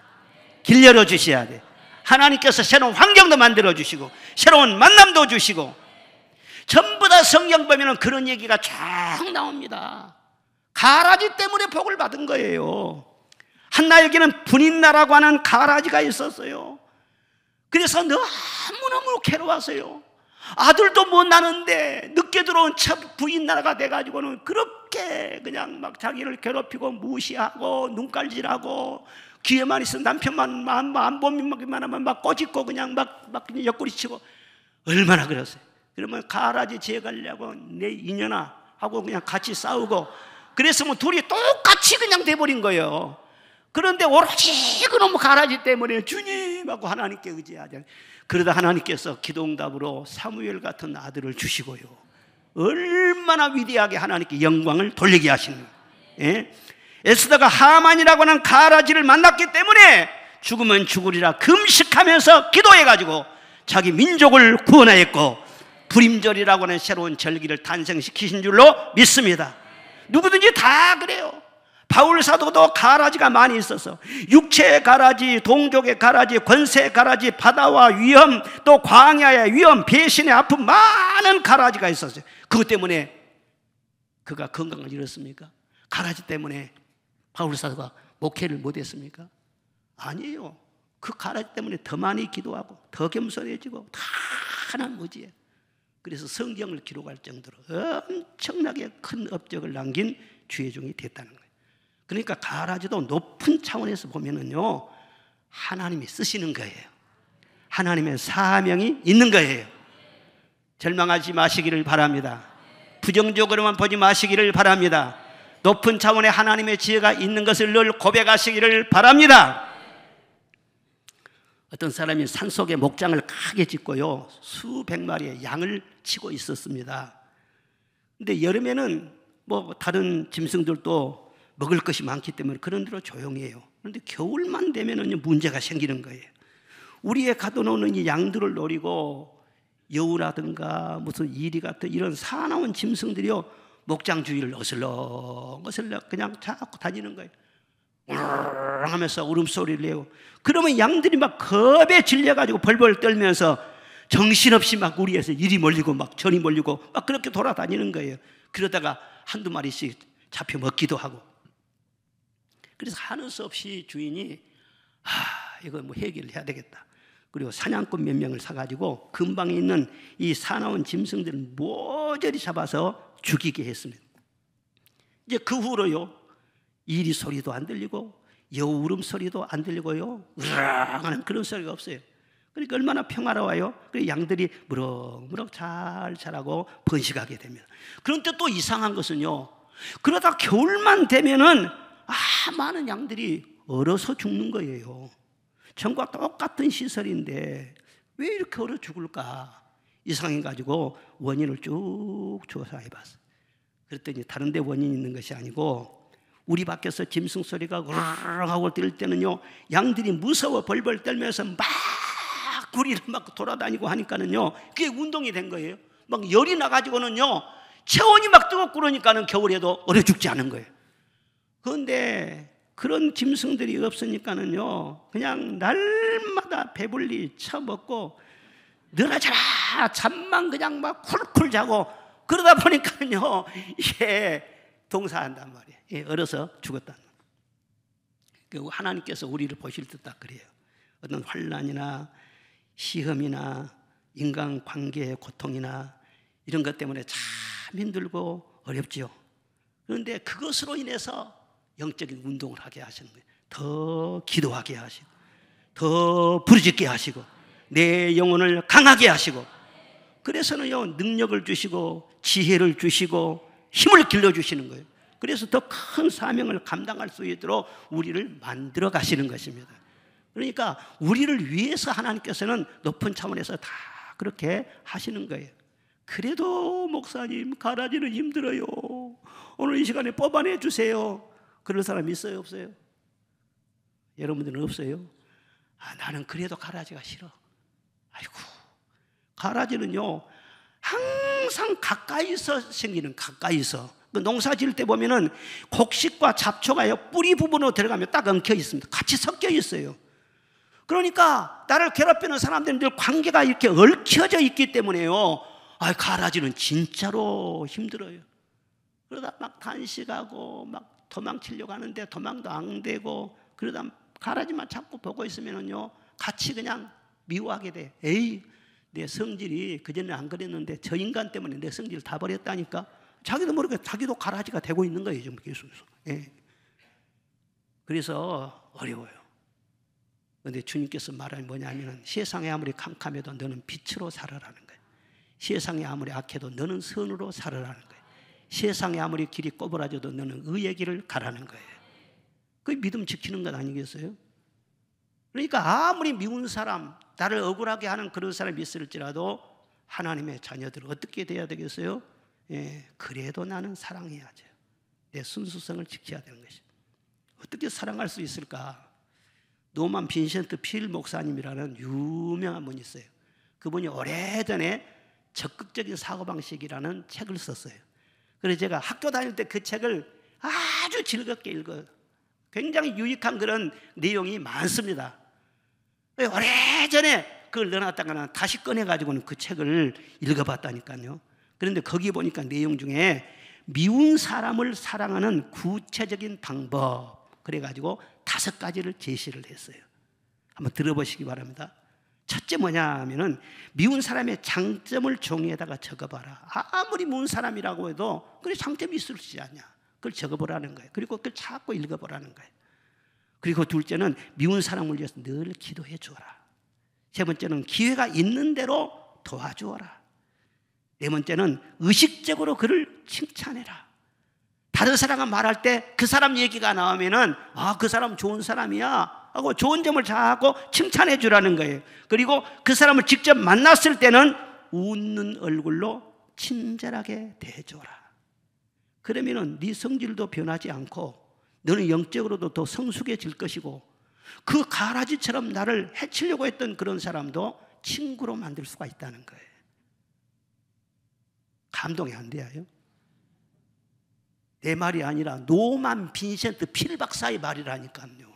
길 열어주셔야 돼요. 하나님께서 새로운 환경도 만들어주시고 새로운 만남도 주시고, 전부 다 성경 보면 그런 얘기가 쫙 나옵니다. 가라지 때문에 복을 받은 거예요. 한나에게는 분인나라고 하는 가라지가 있었어요. 그래서 너무너무 괴로웠어요. 아들도 못 낳는데 늦게 들어온 첫 부인나라가 돼가지고는 그렇게 그냥 막 자기를 괴롭히고 무시하고 눈깔질하고, 기회만 있으면 남편만 안 보기만 하면 막 꼬집고 그냥 막 옆구리 치고 얼마나 그랬어요. 그러면 가라지 재가려고 내 인연아 하고 그냥 같이 싸우고 그랬으면 둘이 똑같이 그냥 돼버린 거예요. 그런데 오로지 그놈 가라지 때문에 주님 하고 하나님께 의지하자. 그러다 하나님께서 기도응답으로 사무엘 같은 아들을 주시고요, 얼마나 위대하게 하나님께 영광을 돌리게 하시는 거예요. 에스더가 하만이라고 하는 가라지를 만났기 때문에 죽으면 죽으리라 금식하면서 기도해가지고 자기 민족을 구원하였고 불임절이라고 하는 새로운 절기를 탄생시키신 줄로 믿습니다. 누구든지 다 그래요. 바울 사도도 가라지가 많이 있어서 육체의 가라지, 동족의 가라지, 권세의 가라지, 바다와 위험, 또 광야의 위험, 배신의 아픔, 많은 가라지가 있었어요. 그것 때문에 그가 건강을 잃었습니까? 가라지 때문에 바울 사도가 목회를 못했습니까? 아니에요. 그 가라지 때문에 더 많이 기도하고 더 겸손해지고 다 하나님 의지해. 그래서 성경을 기록할 정도로 엄청나게 큰 업적을 남긴 주의종이 됐다는 거예요. 그러니까 가라지도 높은 차원에서 보면은요 하나님이 쓰시는 거예요. 하나님의 사명이 있는 거예요. 절망하지 마시기를 바랍니다. 부정적으로만 보지 마시기를 바랍니다. 높은 차원의 하나님의 지혜가 있는 것을 늘 고백하시기를 바랍니다. 어떤 사람이 산속에 목장을 크게 짓고요, 수백 마리의 양을 치고 있었습니다. 근데 여름에는 뭐 다른 짐승들도 먹을 것이 많기 때문에 그런 대로 조용히 해요. 그런데 겨울만 되면은 문제가 생기는 거예요. 우리의 가둬놓는 이 양들을 노리고 여우라든가 무슨 이리 같은 이런 사나운 짐승들이요, 목장 주위를 어슬렁어슬렁 그냥 자꾸 다니는 거예요. 하면서 울음소리를 내고, 그러면 양들이 막 겁에 질려가지고 벌벌 떨면서 정신없이 막 우리에서 이리 몰리고 막 저리 몰리고 막 그렇게 돌아다니는 거예요. 그러다가 한두 마리씩 잡혀 먹기도 하고. 그래서 하는 수 없이 주인이 이거 뭐 해결을 해야 되겠다. 그리고 사냥꾼 몇 명을 사가지고 근방에 있는 이 사나운 짐승들을 모조리 잡아서 죽이게 했습니다. 이제 그 후로요, 이리 소리도 안 들리고 여우 울음소리도 안 들리고요, 으랑 하는 그런 소리가 없어요. 그러니까 얼마나 평화로워요. 그래서 양들이 무럭무럭 잘 자라고 번식하게 됩니다. 그런데 또 이상한 것은요, 그러다 겨울만 되면은 많은 양들이 얼어서 죽는 거예요. 전과 똑같은 시설인데 왜 이렇게 얼어 죽을까 이상해가지고 원인을 쭉 조사해봤어요. 그랬더니 다른 데 원인이 있는 것이 아니고, 우리 밖에서 짐승 소리가 우르르 하고 들릴 때는요, 양들이 무서워 벌벌 떨면서 막 구리를 막 돌아다니고 하니까는요, 그게 운동이 된 거예요. 막 열이 나가지고는요, 체온이 막 뜨겁고 그러니까는 겨울에도 얼어 죽지 않은 거예요. 그런데 그런 짐승들이 없으니까는요, 그냥 날마다 배불리 처먹고 늘어져라 잠만 그냥 막 쿨쿨 자고, 그러다 보니까는요, 이게 동사한단 말이에요. 얼어서 죽었다는 거예요. 하나님께서 우리를 보실 때 딱 그래요. 어떤 환난이나 시험이나 인간관계의 고통이나 이런 것 때문에 참 힘들고 어렵지요. 그런데 그것으로 인해서 영적인 운동을 하게 하시는 거예요. 더 기도하게 하시고, 더 부르짖게 하시고, 내 영혼을 강하게 하시고, 그래서는요, 능력을 주시고 지혜를 주시고 힘을 길러주시는 거예요. 그래서 더 큰 사명을 감당할 수 있도록 우리를 만들어 가시는 것입니다. 그러니까 우리를 위해서 하나님께서는 높은 차원에서 다 그렇게 하시는 거예요. 그래도 목사님 가라지는 힘들어요, 오늘 이 시간에 뽑아내 주세요, 그런 사람 있어요 없어요? 여러분들은 없어요? 나는 그래도 가라지가 싫어. 아이고, 가라지는요 항상 가까이서 생기는, 가까이서 농사 지을 때 보면은 곡식과 잡초가 뿌리 부분으로 들어가면 딱 엉켜 있습니다. 같이 섞여 있어요. 그러니까 나를 괴롭히는 사람들은 관계가 이렇게 얽혀져 있기 때문에요, 가라지는 진짜로 힘들어요. 그러다 막 단식하고 막 도망치려고 하는데 도망도 안 되고, 그러다 가라지만 자꾸 보고 있으면은요, 같이 그냥 미워하게 돼. 에이, 내 성질이 그전에 안 그랬는데 저 인간 때문에 내 성질을 다 버렸다니까. 자기도 모르게 자기도 가라지가 되고 있는 거예요, 지금 계속해서. 예. 그래서 어려워요. 그런데 주님께서 말하는 뭐냐면, 세상에 아무리 캄캄해도 너는 빛으로 살아라는 거예요. 세상에 아무리 악해도 너는 선으로 살아라는 거예요. 세상에 아무리 길이 꼬부라져도 너는 의의 길을 가라는 거예요. 그게 믿음 지키는 것 아니겠어요? 그러니까 아무리 미운 사람, 나를 억울하게 하는 그런 사람이 있을지라도 하나님의 자녀들은 어떻게 돼야 되겠어요? 그래도 나는 사랑해야죠. 내 순수성을 지켜야 되는 것이죠. 어떻게 사랑할 수 있을까? 노만 빈센트 필 목사님이라는 유명한 분이 있어요. 그분이 오래전에 적극적인 사고방식이라는 책을 썼어요. 그래서 제가 학교 다닐 때 그 책을 아주 즐겁게 읽어요. 굉장히 유익한 그런 내용이 많습니다. 오래전에 그걸 넣어놨다가는 다시 꺼내가지고는 그 책을 읽어봤다니까요. 그런데 거기 보니까 내용 중에 미운 사람을 사랑하는 구체적인 방법, 그래가지고 5가지를 제시를 했어요. 한번 들어보시기 바랍니다. 첫째 뭐냐 하면은, 미운 사람의 장점을 종이에다가 적어봐라. 아무리 미운 사람이라고 해도 그래 장점이 있을 수 있지 않냐, 그걸 적어보라는 거예요. 그리고 그걸 자꾸 읽어보라는 거예요. 그리고 둘째는 미운 사람을 위해서 늘 기도해 주어라. 세 번째는 기회가 있는 대로 도와주어라. 네 번째는 의식적으로 그를 칭찬해라. 다른 사람과 말할 때 그 사람 얘기가 나오면은 그 사람 좋은 사람이야, 하고 좋은 점을 자꾸 칭찬해 주라는 거예요. 그리고 그 사람을 직접 만났을 때는 웃는 얼굴로 친절하게 대해줘라. 그러면은 네 성질도 변하지 않고 너는 영적으로도 더 성숙해질 것이고 그 가라지처럼 나를 해치려고 했던 그런 사람도 친구로 만들 수가 있다는 거예요. 감동이 안 돼요? 내 말이 아니라 노만 빈센트 필 박사의 말이라니까요.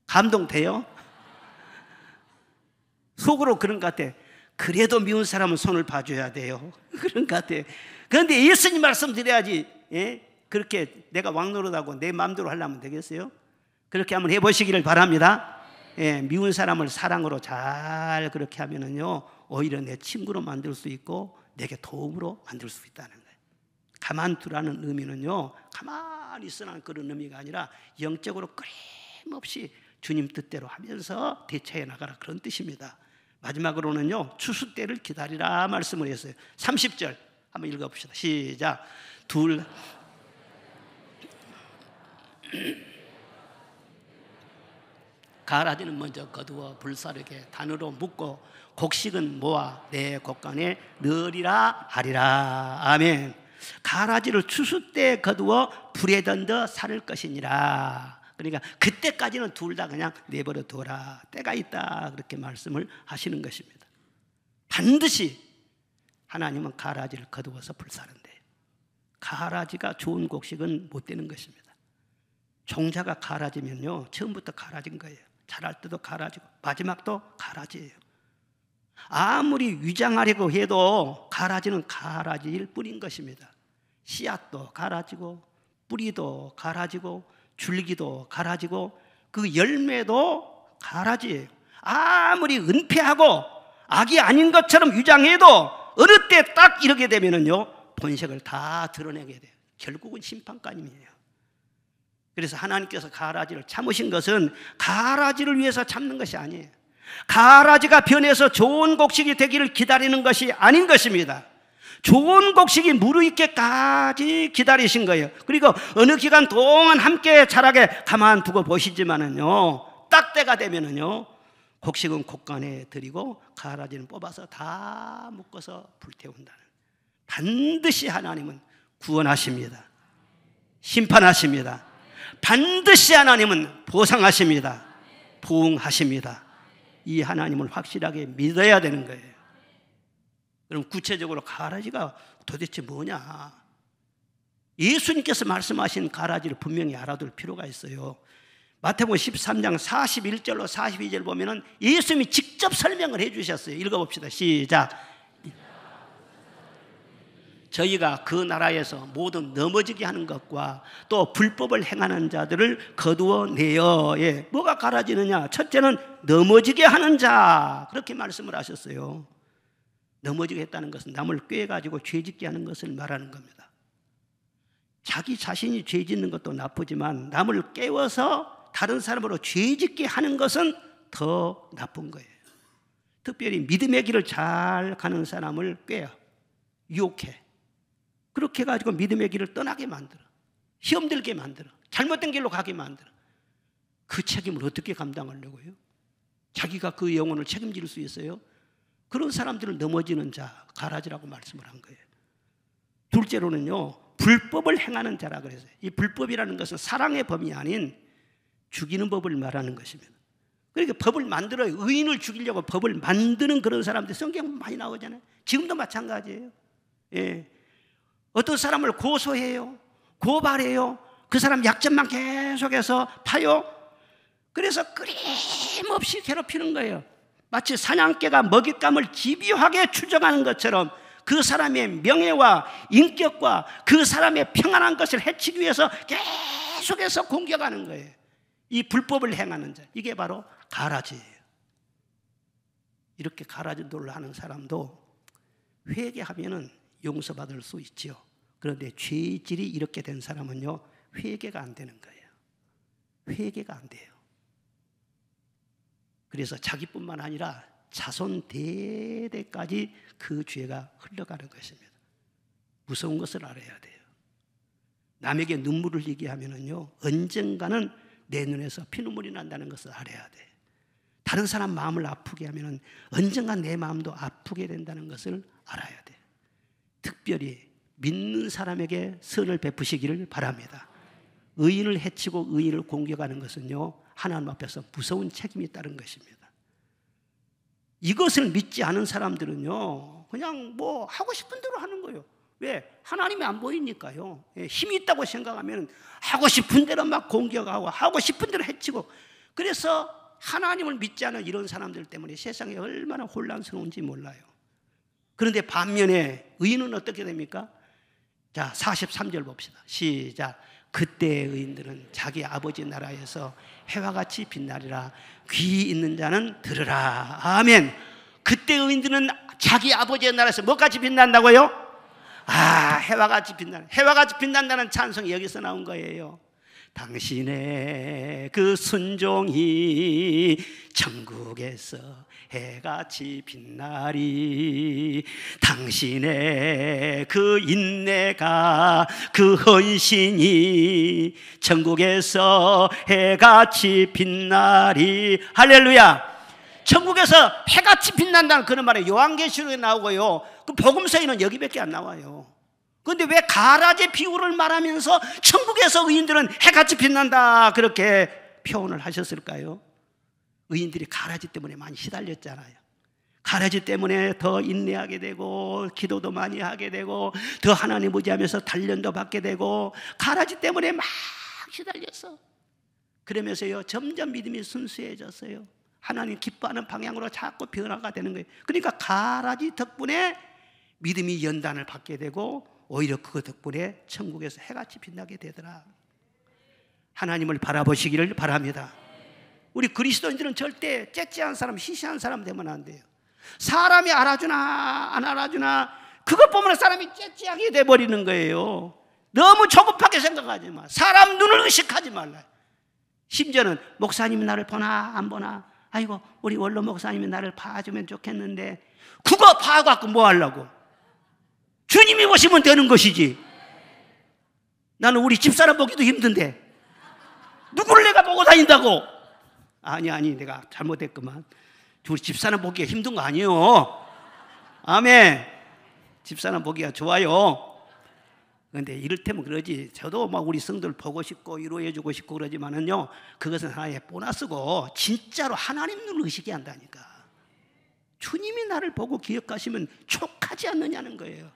감동돼요? 속으로 그런 것 같아. 그래도 미운 사람은 손을 봐줘야 돼요. 그런 것 같아. 그런데 예수님 말씀 드려야지. 예? 그렇게 내가 왕노릇하고 내 마음대로 하려면 되겠어요? 그렇게 한번 해보시기를 바랍니다. 예, 미운 사람을 사랑으로 잘 그렇게 하면은요, 오히려 내 친구로 만들 수 있고 내게 도움으로 만들 수 있다는 거예요. 가만두라는 의미는요, 가만히 있으라는 그런 의미가 아니라 영적으로 끊임없이 주님 뜻대로 하면서 대처해 나가라, 그런 뜻입니다. 마지막으로는요, 추수 때를 기다리라 말씀을 했어요. 30절 한번 읽어봅시다. 시작. 가라지는 먼저 거두어 불사르게 단으로 묶고 곡식은 모아 내 곡간에 넣으리라 하리라. 아멘. 가라지를 추수 때 거두어 불에 던져 사를 것이니라. 그러니까 그때까지는 둘 다 그냥 내버려 둬라. 때가 있다. 그렇게 말씀을 하시는 것입니다. 반드시 하나님은 가라지를 거두어서 불사른대요. 가라지가 좋은 곡식은 못 되는 것입니다. 종자가 가라지면요, 처음부터 가라진 거예요. 자랄 때도 가라지고 마지막도 가라지예요. 아무리 위장하려고 해도 가라지는 가라지일 뿐인 것입니다. 씨앗도 가라지고 뿌리도 가라지고 줄기도 가라지고 그 열매도 가라지예요. 아무리 은폐하고 악이 아닌 것처럼 위장해도 어느 때 딱 이렇게 되면은요, 본색을 다 드러내게 돼요. 결국은 심판감이에요. 그래서 하나님께서 가라지를 참으신 것은 가라지를 위해서 참는 것이 아니에요. 가라지가 변해서 좋은 곡식이 되기를 기다리는 것이 아닌 것입니다. 좋은 곡식이 무르익게까지 기다리신 거예요. 그리고 어느 기간 동안 함께 자라게 가만두고 보시지만은요, 딱 때가 되면은요, 곡식은 곡간에 들이고 가라지는 뽑아서 다 묶어서 불태운다는. 반드시 하나님은 구원하십니다. 심판하십니다. 반드시 하나님은 보상하십니다. 부응하십니다. 이 하나님을 확실하게 믿어야 되는 거예요. 그럼 구체적으로 가라지가 도대체 뭐냐? 예수님께서 말씀하신 가라지를 분명히 알아둘 필요가 있어요. 마태복음 13장 41절로 42절 보면은 예수님이 직접 설명을 해 주셨어요. 읽어봅시다. 시작. 저희가 그 나라에서 모든 넘어지게 하는 것과 또 불법을 행하는 자들을 거두어내어. 예. 뭐가 가라지느냐? 첫째는 넘어지게 하는 자, 그렇게 말씀을 하셨어요. 넘어지게 했다는 것은 남을 꾀가지고 죄짓게 하는 것을 말하는 겁니다. 자기 자신이 죄짓는 것도 나쁘지만 남을 깨워서 다른 사람으로 죄짓게 하는 것은 더 나쁜 거예요. 특별히 믿음의 길을 잘 가는 사람을 꾀어, 유혹해. 그렇게 해가지고 믿음의 길을 떠나게 만들어, 시험 들게 만들어, 잘못된 길로 가게 만들어. 그 책임을 어떻게 감당하려고요? 자기가 그 영혼을 책임질 수 있어요? 그런 사람들을 넘어지는 자, 가라지라고 말씀을 한 거예요. 둘째로는요, 불법을 행하는 자라 그랬어요. 이 불법이라는 것은 사랑의 법이 아닌 죽이는 법을 말하는 것입니다. 그러니까 법을 만들어요. 의인을 죽이려고 법을 만드는 그런 사람들 성경 많이 나오잖아요. 지금도 마찬가지예요. 예. 어떤 사람을 고소해요, 고발해요. 그 사람 약점만 계속해서 파요. 그래서 끊임없이 괴롭히는 거예요. 마치 사냥개가 먹잇감을 집요하게 추적하는 것처럼 그 사람의 명예와 인격과 그 사람의 평안한 것을 해치기 위해서 계속해서 공격하는 거예요. 이 불법을 행하는 자, 이게 바로 가라지예요. 이렇게 가라지 놀라는 사람도 회개하면은 용서받을 수 있지요. 그런데 죄의 질이 이렇게 된 사람은요, 회개가 안 되는 거예요. 회개가 안 돼요. 그래서 자기뿐만 아니라 자손 대대까지 그 죄가 흘러가는 것입니다. 무서운 것을 알아야 돼요. 남에게 눈물을 흘리게 하면은요, 언젠가는 내 눈에서 피눈물이 난다는 것을 알아야 돼. 다른 사람 마음을 아프게 하면 언젠가 내 마음도 아프게 된다는 것을 알아야 돼. 특별히 믿는 사람에게 선을 베푸시기를 바랍니다. 의인을 해치고 의인을 공격하는 것은요, 하나님 앞에서 무서운 책임이 따른 것입니다. 이것을 믿지 않은 사람들은요, 그냥 뭐 하고 싶은 대로 하는 거예요. 왜? 하나님이 안 보이니까요. 힘이 있다고 생각하면 하고 싶은 대로 막 공격하고 하고 싶은 대로 해치고, 그래서 하나님을 믿지 않은 이런 사람들 때문에 세상이 얼마나 혼란스러운지 몰라요. 그런데 반면에 의인은 어떻게 됩니까? 자, 43절 봅시다. 시작. 그때의 의인들은 자기 아버지 나라에서 해와 같이 빛나리라. 귀 있는 자는 들으라. 아멘. 그때 의인들은 자기 아버지의 나라에서 뭐같이 빛난다고요? 해와 같이 빛나는, 해와 같이 빛난다는 찬송이 여기서 나온 거예요. 당신의 그 순종이 천국에서 해같이 빛나리. 당신의 그 인내가, 그 헌신이 천국에서 해같이 빛나리. 할렐루야. 천국에서 해같이 빛난다는 그런 말이 요한계시록에 나오고요, 그 복음서에는 여기밖에 안 나와요. 그런데 왜 가라지 비유를 말하면서 천국에서 의인들은 해같이 빛난다 그렇게 표현을 하셨을까요? 의인들이 가라지 때문에 많이 시달렸잖아요. 가라지 때문에 더 인내하게 되고, 기도도 많이 하게 되고, 더 하나님 의지하면서 단련도 받게 되고, 가라지 때문에 막 시달렸어. 그러면서요, 점점 믿음이 순수해졌어요. 하나님 기뻐하는 방향으로 자꾸 변화가 되는 거예요. 그러니까 가라지 덕분에 믿음이 연단을 받게 되고, 오히려 그 덕분에 천국에서 해같이 빛나게 되더라. 하나님을 바라보시기를 바랍니다. 우리 그리스도인들은 절대 째째한 사람, 시시한 사람 되면 안 돼요. 사람이 알아주나 안 알아주나 그것 보면 사람이 째째하게 돼버리는 거예요. 너무 조급하게 생각하지 마. 사람 눈을 의식하지 말라. 심지어는 목사님이 나를 보나 안 보나, 아이고 우리 원로 목사님이 나를 봐주면 좋겠는데, 그거 봐갖고 뭐 하려고? 주님이 보시면 되는 것이지. 나는 우리 집사람 보기도 힘든데 누구를 내가 보고 다닌다고? 아니 내가 잘못했구만. 우리 집사람 보기가 힘든 거 아니에요. 아멘. 집사람 보기가 좋아요. 그런데 이를테면 그러지, 저도 막 우리 성도를 보고 싶고 위로해주고 싶고 그러지만은요, 그것은 하나의 보너스고 진짜로 하나님 눈을 의식해야 한다니까. 주님이 나를 보고 기억하시면 촉하지 않느냐는 거예요.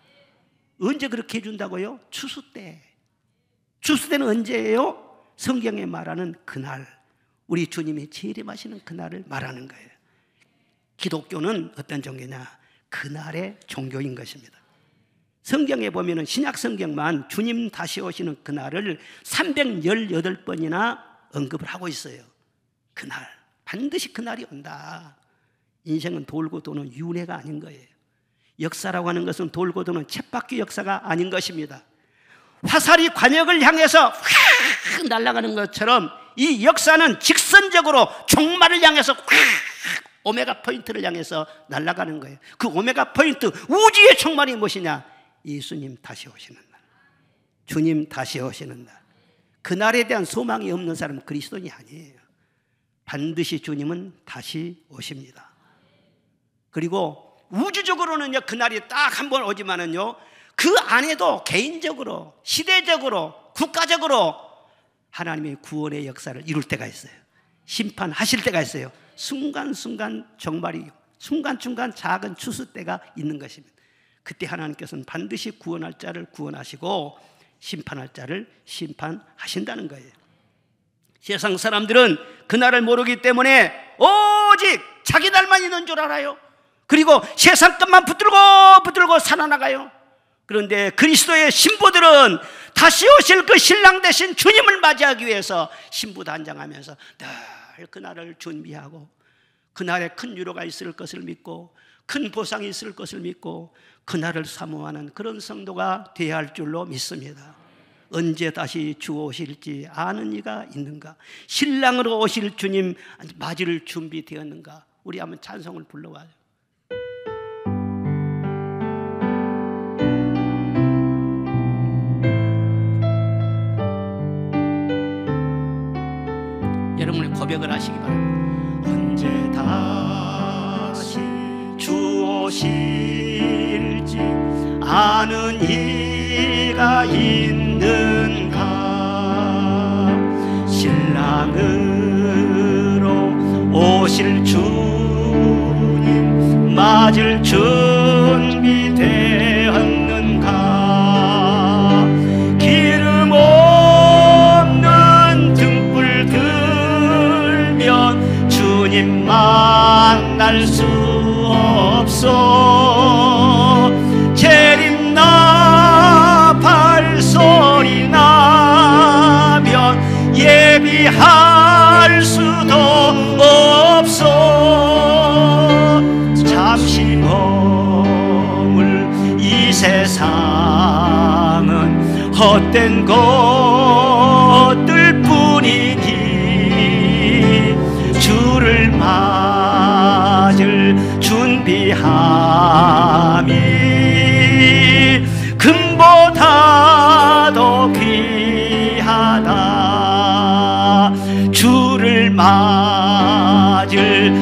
언제 그렇게 해준다고요? 추수 때. 추수 때는 언제예요? 성경에 말하는 그날, 우리 주님이 재림하시는 그날을 말하는 거예요. 기독교는 어떤 종교냐? 그날의 종교인 것입니다. 성경에 보면은 신약 성경만 주님 다시 오시는 그날을 318번이나 언급을 하고 있어요. 그날, 반드시 그날이 온다. 인생은 돌고 도는 윤회가 아닌 거예요. 역사라고 하는 것은 돌고 도는 쳇바퀴 역사가 아닌 것입니다. 화살이 관역을 향해서 확 날아가는 것처럼 이 역사는 직선적으로 종말을 향해서 확 오메가 포인트를 향해서 날아가는 거예요. 그 오메가 포인트, 우주의 종말이 무엇이냐? 예수님 다시 오시는 날, 주님 다시 오시는 날. 그날에 대한 소망이 없는 사람은 그리스도인이 아니에요. 반드시 주님은 다시 오십니다. 그리고 우주적으로는요, 그날이 딱 한 번 오지만은요, 그 안에도 개인적으로, 시대적으로, 국가적으로 하나님의 구원의 역사를 이룰 때가 있어요. 심판하실 때가 있어요. 순간순간 종말이, 순간순간 작은 추수 때가 있는 것입니다. 그때 하나님께서는 반드시 구원할 자를 구원하시고 심판할 자를 심판하신다는 거예요. 세상 사람들은 그날을 모르기 때문에 오직 자기 날만 있는 줄 알아요. 그리고 세상 것만 붙들고 살아나가요. 그런데 그리스도의 신부들은 다시 오실 그 신랑 되신 주님을 맞이하기 위해서 신부 단장하면서 늘 그날을 준비하고, 그날에 큰 위로가 있을 것을 믿고 큰 보상이 있을 것을 믿고 그날을 사모하는 그런 성도가 되어야 할 줄로 믿습니다. 언제 다시 주 오실지 아는 이가 있는가? 신랑으로 오실 주님 맞이를 준비되었는가? 우리 한번 찬송을 불러봐요. 여러분의 고백을 하시기 바랍니다. 언제 다시 주 오실지 아는 이가 있는가. 신랑으로 오실 주님 맞을 준비되었는가. 기름 없는 등불 들면 주님 만날 수 없어. 재림나 발소리 나면 예비할 수도 없어. 잠시 머물 이 세상은 헛된 것들 뿐이니 주를 맞을 준비함이 금보다 더 귀하다. 주를 맞을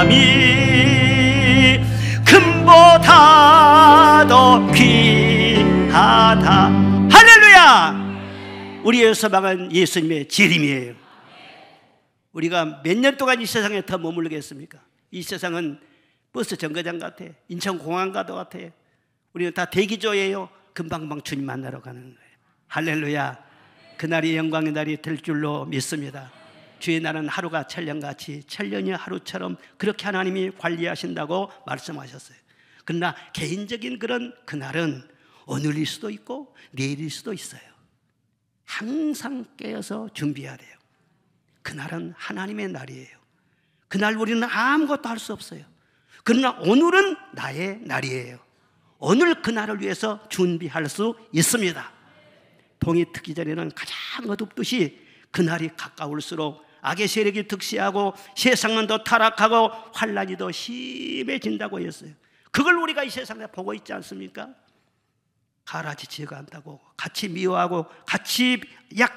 준비함이 금보다 더 귀하다. 할렐루야! 우리의 소망은 예수님의 재림이에요. 우리가 몇 년 동안 이 세상에 더 머물겠습니까? 이 세상은 버스 정거장 같아. 인천공항과도 같아. 우리는 다 대기조예요. 금방금방 주님 만나러 가는 거예요. 할렐루야. 그날이 영광의 날이 될 줄로 믿습니다. 주의 날은 하루가 천년같이 천년이 하루처럼 그렇게 하나님이 관리하신다고 말씀하셨어요. 그러나 개인적인 그런 그날은 오늘일 수도 있고 내일일 수도 있어요. 항상 깨어서 준비해야 돼요. 그날은 하나님의 날이에요. 그날 우리는 아무것도 할 수 없어요. 그러나 오늘은 나의 날이에요. 오늘 그날을 위해서 준비할 수 있습니다. 동이 트기 전에는 가장 어둡듯이 그날이 가까울수록 악의 세력이 득세하고 세상은 더 타락하고 환란이 더 심해진다고 했어요. 그걸 우리가 이 세상에 보고 있지 않습니까? 가라지치가 한다고 같이 미워하고 같이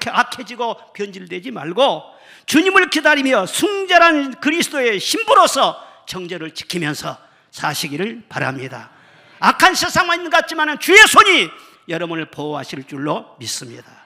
악해지고 변질되지 말고 주님을 기다리며 순결한 그리스도의 신부로서 정죄를 지키면서 사시기를 바랍니다. 악한 세상만 있는 것 같지만 주의 손이 여러분을 보호하실 줄로 믿습니다.